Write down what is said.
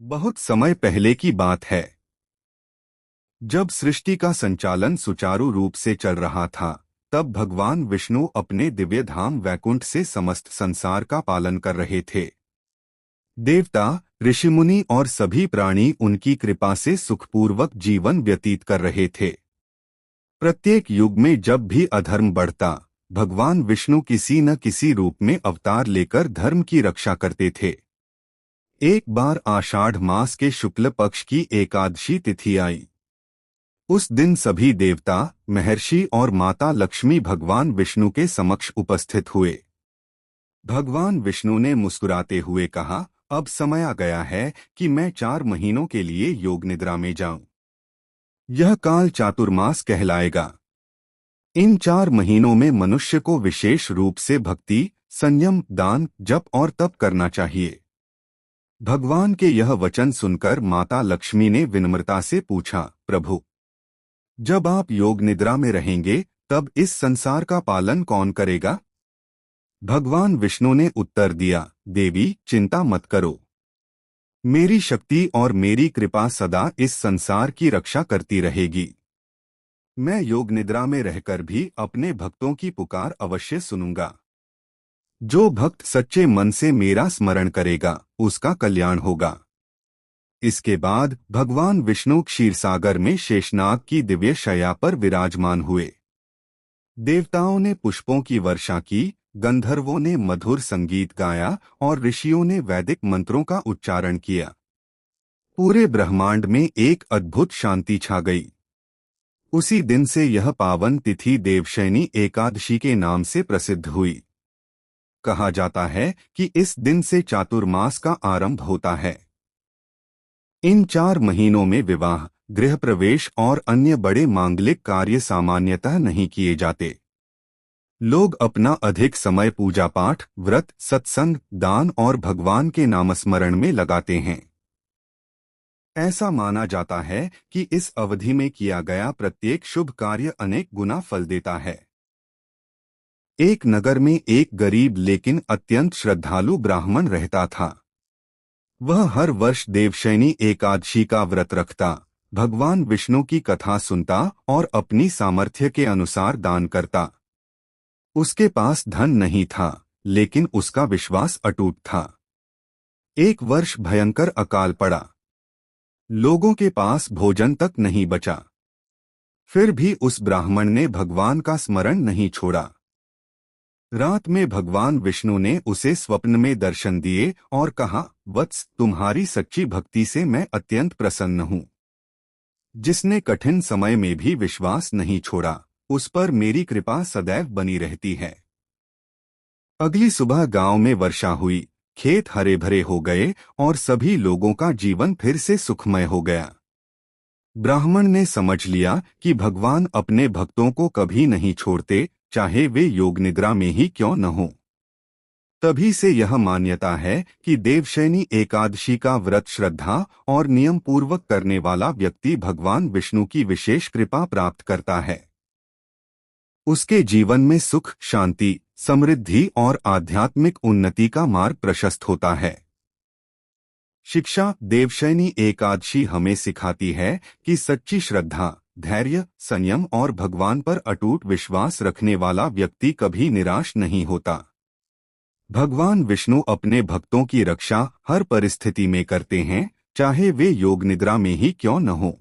बहुत समय पहले की बात है, जब सृष्टि का संचालन सुचारू रूप से चल रहा था, तब भगवान विष्णु अपने दिव्य धाम वैकुंठ से समस्त संसार का पालन कर रहे थे। देवता, ऋषिमुनि और सभी प्राणी उनकी कृपा से सुखपूर्वक जीवन व्यतीत कर रहे थे। प्रत्येक युग में जब भी अधर्म बढ़ता, भगवान विष्णु किसी न किसी रूप में अवतार लेकर धर्म की रक्षा करते थे। एक बार आषाढ़ मास के शुक्ल पक्ष की एकादशी तिथि आई। उस दिन सभी देवता, महर्षि और माता लक्ष्मी भगवान विष्णु के समक्ष उपस्थित हुए। भगवान विष्णु ने मुस्कुराते हुए कहा, अब समय आ गया है कि मैं 4 महीनों के लिए योग निद्रा में जाऊं। यह काल चातुर्मास कहलाएगा। इन 4 महीनों में मनुष्य को विशेष रूप से भक्ति, संयम, दान, जप और तप करना चाहिए। भगवान के यह वचन सुनकर माता लक्ष्मी ने विनम्रता से पूछा, प्रभु, जब आप योग निद्रा में रहेंगे, तब इस संसार का पालन कौन करेगा? भगवान विष्णु ने उत्तर दिया, देवी, चिंता मत करो। मेरी शक्ति और मेरी कृपा सदा इस संसार की रक्षा करती रहेगी। मैं योग निद्रा में रहकर भी अपने भक्तों की पुकार अवश्य सुनूंगा। जो भक्त सच्चे मन से मेरा स्मरण करेगा, उसका कल्याण होगा। इसके बाद भगवान विष्णु क्षीरसागर में शेषनाग की दिव्य शैया पर विराजमान हुए। देवताओं ने पुष्पों की वर्षा की, गंधर्वों ने मधुर संगीत गाया और ऋषियों ने वैदिक मंत्रों का उच्चारण किया। पूरे ब्रह्मांड में एक अद्भुत शांति छा गई। उसी दिन से यह पावन तिथि देवशयनी एकादशी के नाम से प्रसिद्ध हुई। कहा जाता है कि इस दिन से चातुर्मास का आरंभ होता है। इन 4 महीनों में विवाह, गृह प्रवेश और अन्य बड़े मांगलिक कार्य सामान्यतः नहीं किए जाते। लोग अपना अधिक समय पूजा पाठ, व्रत, सत्संग, दान और भगवान के नामस्मरण में लगाते हैं। ऐसा माना जाता है कि इस अवधि में किया गया प्रत्येक शुभ कार्य अनेक गुना फल देता है। एक नगर में एक गरीब लेकिन अत्यंत श्रद्धालु ब्राह्मण रहता था। वह हर वर्ष देवशयनी एकादशी का व्रत रखता, भगवान विष्णु की कथा सुनता और अपनी सामर्थ्य के अनुसार दान करता। उसके पास धन नहीं था, लेकिन उसका विश्वास अटूट था। एक वर्ष भयंकर अकाल पड़ा। लोगों के पास भोजन तक नहीं बचा। फिर भी उस ब्राह्मण ने भगवान का स्मरण नहीं छोड़ा। रात में भगवान विष्णु ने उसे स्वप्न में दर्शन दिए और कहा, वत्स, तुम्हारी सच्ची भक्ति से मैं अत्यंत प्रसन्न हूँ। जिसने कठिन समय में भी विश्वास नहीं छोड़ा, उस पर मेरी कृपा सदैव बनी रहती है। अगली सुबह गांव में वर्षा हुई, खेत हरे भरे हो गए और सभी लोगों का जीवन फिर से सुखमय हो गया। ब्राह्मण ने समझ लिया कि भगवान अपने भक्तों को कभी नहीं छोड़ते, चाहे वे योग निद्रा में ही क्यों न हो। तभी से यह मान्यता है कि देवशयनी एकादशी का व्रत श्रद्धा और नियम पूर्वक करने वाला व्यक्ति भगवान विष्णु की विशेष कृपा प्राप्त करता है। उसके जीवन में सुख, शांति, समृद्धि और आध्यात्मिक उन्नति का मार्ग प्रशस्त होता है। शिक्षा, देवशयनी एकादशी हमें सिखाती है कि सच्ची श्रद्धा, धैर्य, संयम और भगवान पर अटूट विश्वास रखने वाला व्यक्ति कभी निराश नहीं होता। भगवान विष्णु अपने भक्तों की रक्षा हर परिस्थिति में करते हैं, चाहे वे योग निद्रा में ही क्यों न हो।